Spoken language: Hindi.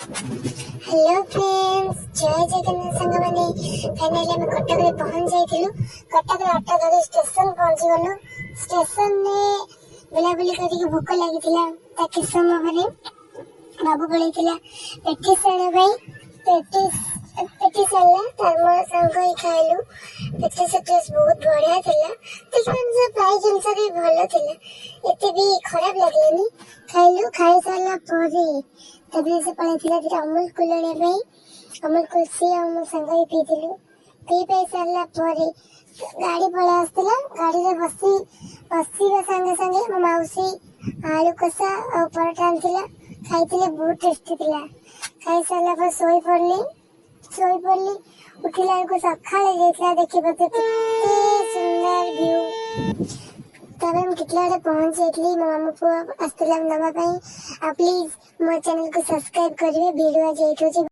हेलो फ्रेंड्स, जय जगन्नाथ सांग मैंने फाइनाली आम कटक रे पहुंच जाइलु। कटक रे ऑटो धरी स्टेशन पहुंची गलु। स्टेशन ने बुलाबुली करके भूख लगी ता कि समय भरे बाबू पड़ेला पेटिस आने पेटिस आला तार मोर संग ही खाइलु। पेटिस टेस्ट बहुत बढ़िया थिला। देखन से प्राइस जिनस भी भलो थिला, एते भी खराब लागलेनी। खाइलु, खाई साला परे तबे से पड़ेला कि अमूल कुलने में अमूल कुलसी हम संग ही पीथिलु। पी पे साला परे गाड़ी पळे आस्तिला। गाड़ी रे बसी के संगे संगे मो माउसी आलू कसा और परोठा आनथिला। खाइथिले बहुत टेस्टी थिला। खाई साला पर सोई पड़ली उठिला को सखाळे देखला। देखि बते सुंदर व्यू। तबे हम कितला रे पहुंच जाइली। मो मामू पुआ आस्तिला नवा पई। आ प्लीज मो चैनल को सब्सक्राइब करिवे। वीडियो जे